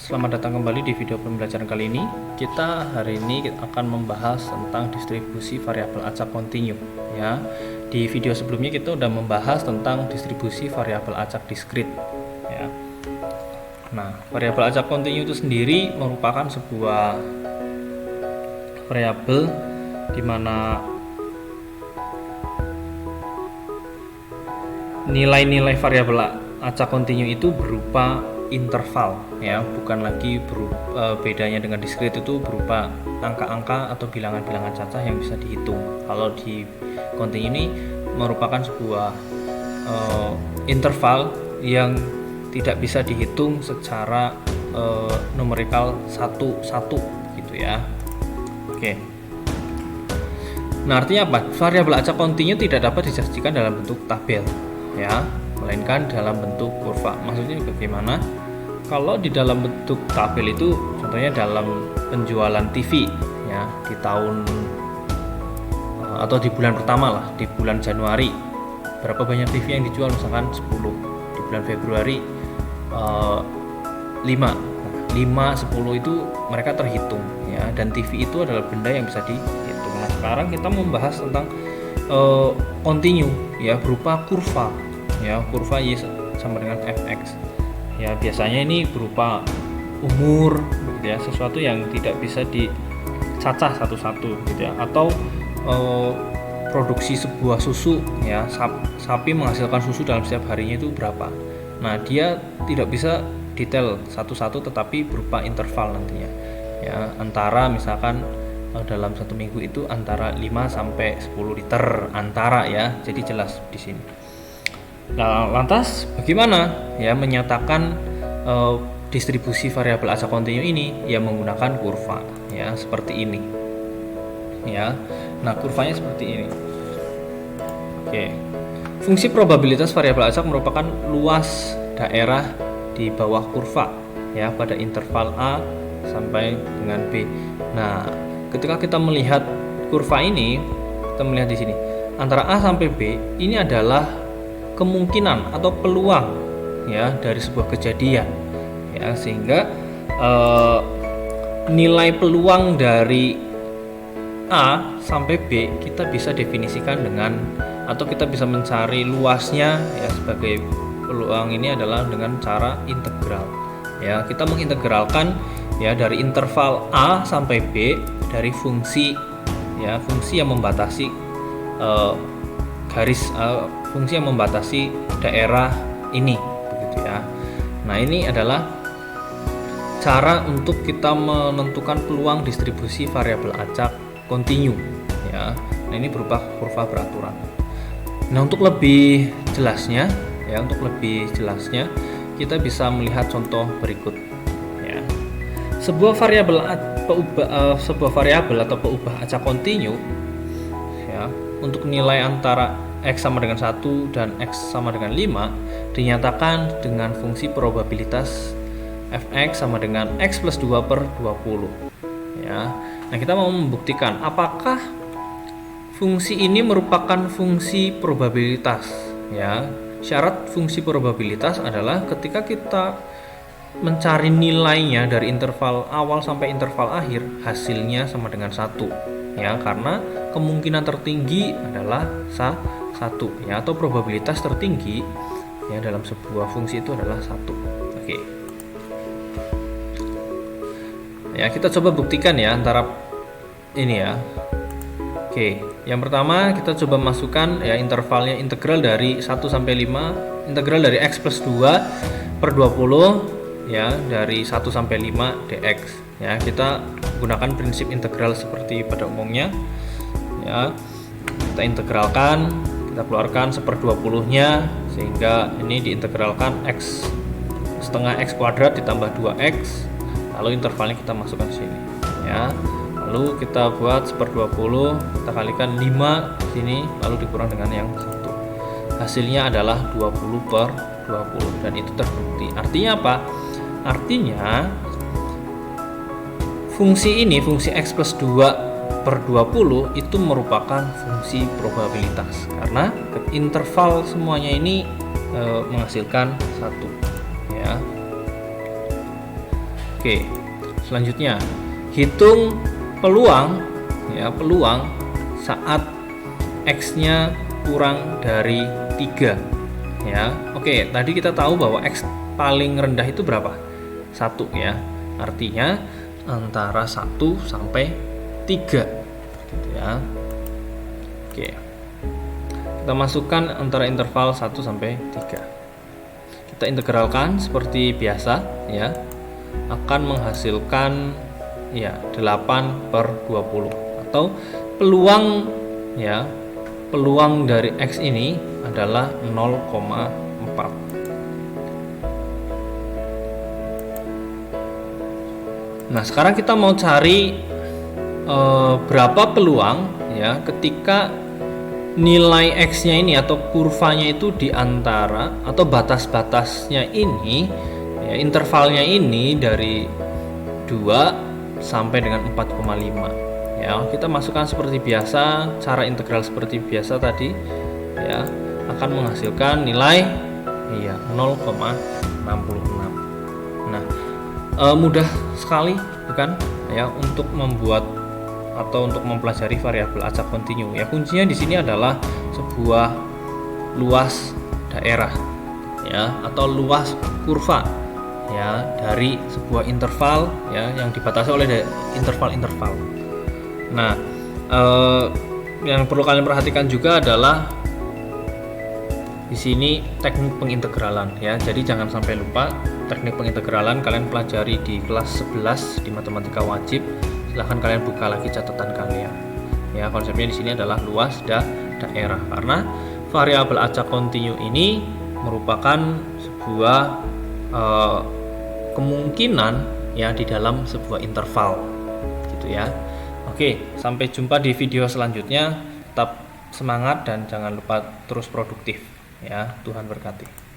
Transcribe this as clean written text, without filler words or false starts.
Selamat datang kembali di video pembelajaran kali ini. Hari ini akan membahas tentang distribusi variabel acak kontinu. Ya, di video sebelumnya kita sudah membahas tentang distribusi variabel acak diskrit. Ya. Nah, variabel acak kontinu itu sendiri merupakan sebuah variabel di mana nilai-nilai variabel acak kontinu itu berupa interval, ya, bukan lagi bedanya dengan diskrit itu berupa angka-angka atau bilangan-bilangan cacah yang bisa dihitung. Kalau di kontinu ini merupakan sebuah interval yang tidak bisa dihitung secara numerikal satu-satu gitu ya. Oke. Nah, artinya apa? Variabel acak kontinu tidak dapat disajikan dalam bentuk tabel, ya, melainkan dalam bentuk kurva. Maksudnya bagaimana? Kalau di dalam bentuk tabel itu contohnya dalam penjualan TV, ya, di tahun atau di bulan pertama lah, di bulan Januari berapa banyak TV yang dijual, misalkan 10, di bulan Februari 5. Nah, 5, 10 itu mereka terhitung, ya, dan TV itu adalah benda yang bisa dihitung. Nah, sekarang kita membahas tentang kontinu, ya, berupa kurva. Ya, kurva Y sama dengan fx. Ya, biasanya ini berupa umur, gitu ya, sesuatu yang tidak bisa dicacah satu-satu, gitu ya, atau produksi sebuah susu, ya, sapi menghasilkan susu dalam setiap harinya itu berapa. Nah, dia tidak bisa detail satu-satu, tetapi berupa interval nantinya, ya, antara misalkan dalam satu minggu itu antara 5 sampai 10 liter antara, ya, jadi jelas di sini. Nah, lantas bagaimana, ya, menyatakan distribusi variabel acak kontinu ini? Ya, menggunakan kurva, ya, seperti ini, ya. Nah, kurvanya seperti ini. Oke. Fungsi probabilitas variabel acak merupakan luas daerah di bawah kurva, ya, pada interval A sampai dengan B. Nah, ketika kita melihat kurva ini, kita melihat di sini antara A sampai B ini adalah kemungkinan atau peluang, ya, dari sebuah kejadian, ya, sehingga nilai peluang dari A sampai B kita bisa definisikan dengan, atau kita bisa mencari luasnya, ya, sebagai peluang ini adalah dengan cara integral, ya. Kita mengintegralkan, ya, dari interval A sampai B dari fungsi, ya, fungsi yang membatasi fungsi yang membatasi daerah ini, begitu ya. Nah, ini adalah cara untuk kita menentukan peluang distribusi variabel acak kontinu, ya. Nah, ini berupa kurva beraturan. Nah, untuk lebih jelasnya, kita bisa melihat contoh berikut, ya. Sebuah variabel atau peubah acak kontinu, ya, untuk nilai antara X sama dengan 1 dan X sama dengan 5 dinyatakan dengan fungsi probabilitas fx sama dengan X plus 2 per 20, ya. Nah, kita mau membuktikan apakah fungsi ini merupakan fungsi probabilitas, ya. Syarat fungsi probabilitas adalah ketika kita mencari nilainya dari interval awal sampai interval akhir, hasilnya sama dengan 1, ya, karena kemungkinan tertinggi adalah 1, ya, atau probabilitas tertinggi, ya, dalam sebuah fungsi itu adalah 1. Oke. Ya, kita coba buktikan, ya, antara ini, ya. Oke, yang pertama kita coba masukkan, ya, intervalnya integral dari 1 sampai 5, integral dari X plus 2 per 20, ya, dari 1 sampai 5 dx, ya. Kita gunakan prinsip integral seperti pada umumnya, ya. Kita integralkan, kita keluarkan 1/20-nya, sehingga ini diintegralkan X setengah X kuadrat ditambah 2X, lalu intervalnya kita masukkan sini, ya. Lalu kita buat 1/20, kita kalikan 5 sini, lalu dikurang dengan yang 1. Hasilnya adalah 20/20, dan itu terbukti. Artinya apa? Artinya fungsi ini, fungsi X plus 2 per 20 itu merupakan fungsi probabilitas, karena interval semuanya ini menghasilkan 1, ya. Oke, selanjutnya hitung peluang ya, peluang saat X-nya kurang dari 3 ya. Oke, tadi kita tahu bahwa X paling rendah itu berapa? 1 ya. Artinya antara 1 sampai 3 gitu ya. Oke. Kita masukkan antara interval 1 sampai 3. Kita integralkan seperti biasa ya. Akan menghasilkan ya 8/20 atau peluang ya, peluang dari X ini adalah 0,4. Nah, sekarang kita mau cari berapa peluang ya ketika nilai X-nya ini atau kurvanya itu di antara atau batas-batasnya ini ya, intervalnya ini dari 2 sampai dengan 4,5 ya. Kita masukkan seperti biasa, cara integral seperti biasa tadi ya, akan menghasilkan nilai ya 0,66. Nah, mudah sekali bukan ya untuk membuat atau untuk mempelajari variabel acak kontinu ya. Kuncinya di sini adalah sebuah luas daerah ya, atau luas kurva ya dari sebuah interval ya yang dibatasi oleh interval-interval. Nah, yang perlu kalian perhatikan juga adalah di sini teknik pengintegralan ya. Jadi jangan sampai lupa teknik pengintegralan kalian pelajari di kelas 11 di matematika wajib. Silahkan kalian buka lagi catatan kalian. Ya, konsepnya di sini adalah luas daerah karena variabel acak kontinu ini merupakan sebuah kemungkinan ya di dalam sebuah interval gitu ya. Oke, sampai jumpa di video selanjutnya. Tetap semangat dan jangan lupa terus produktif ya. Tuhan berkati.